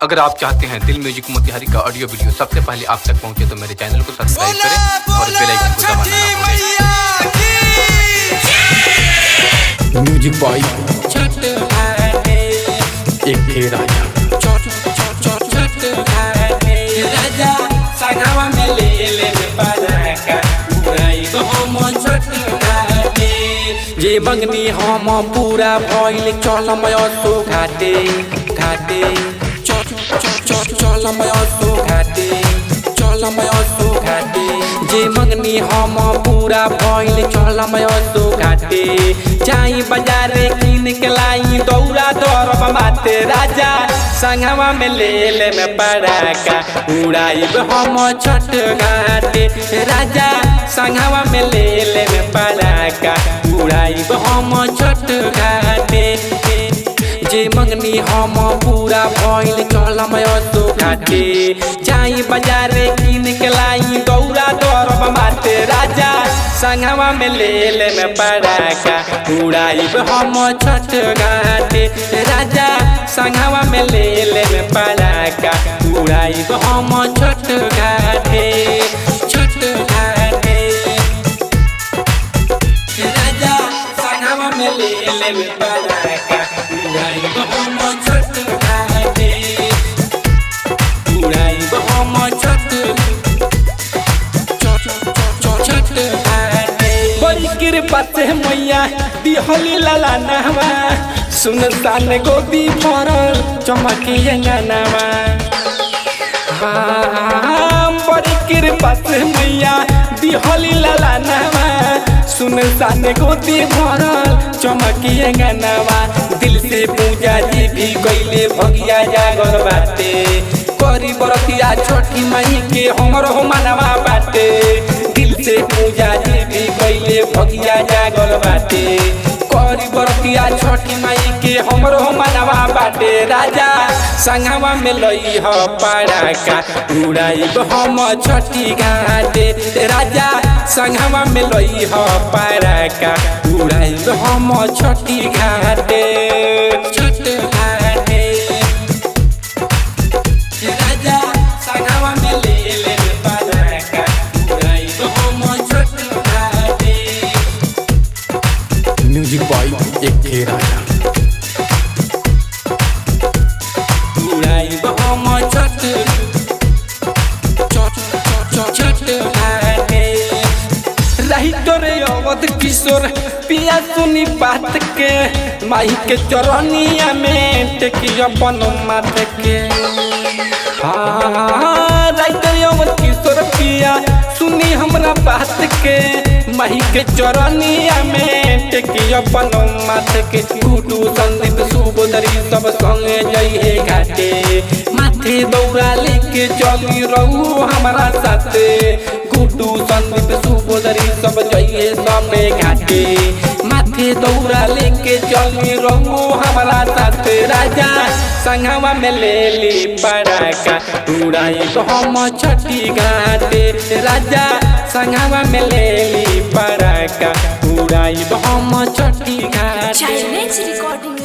अगर आप चाहते हैं दिल म्यूजिक मोतिहारी का ऑडियो वीडियो सबसे पहले आप तक पहुंचे तो मेरे चैनल को सब्सक्राइब करें और बेल आइकन को दबाना ना भूलें। म्यूजिक बॉय एक थे राजा राजा संगवा में ले पराका उड़ाई गो मन छोटे जे बंगनी हम पूरा भइल चल मयसो घाटे घाटे चल मयसो घाटे चल मयसो घाटे जे मंगनी हम पूरा भइल चल मयसो घाटे जाई बाजारे किन के लाई दौरा दरब माते राजा संगवा में ले में पराका उड़ाइब हम छठ घाटे राजा संगवा में ले में पराका उड़ाइब हम छठ घाटे जे मंगनी हम पूरा भइल चल मयसो घाटे जाई बाजारे किन के लाई दौरा दरब माते राजा संगवा में ले में पराका उड़ाइब हम छठ घाटे राजा संगवा में ले में पराका उड़ाइब हम छठ घाटे छठ घाटे राजा संगवा में ले में पराका उड़ाइब हम छठ घाटे उड़ाइब हम छठ घाटे बड़ी कृपा से मैया दिहली लाला नहवा सुनसान गोदी भरल चमकिए गानावा बड़ी कृपा से मैया दिहली लाला नहवा सुनसान गोदी भरल चमकिए गानावा दिल से पूजा जी भी कैले भगिया जागर बाटे करी बरतिया छोटी माई के हमरो मनवा बाटे दिल से पूजा जी भी कैले भगिया जागर बाटे करी बरतिया छोटी माई के हमरो मनवा बाटे राजा संगवा में लई ह पराका उड़ाइब हम छठी घाटे राजा संगवा में लई ह पराका उड़ाइब हम छठी घाटे छठ घाटे राजा संगवा में ले पराका उड़ाइब हम छठ घाटे म्यूजिक बॉय एक थे राजा उड़ाइब हम छठ घाटे रही तोरे अवध किशोर पिया सुनी बात के माई के चरनिया में टेकिया अपन माथ के हाँ रही तोरे अवध किशोर पिया सुनी हमरा बात के माई के चरनिया में टेकिया अपन माथ के गुडू संदीप सुबोधरी सब संगे जइहे घाटे माथे दौड़ा लेके चली रहू हमारा साथे गुडू संदीप सुबोधरी सब जइहे सबे घाटे माथे दौड़ा लेके चली रहू हमारा साथे राजा संगवा में ले ली पराका उड़ाइब हम छठी घाटे राजा संगवा में ले ली पराका उड़ाइब हम छठी घाटे। Challenge recording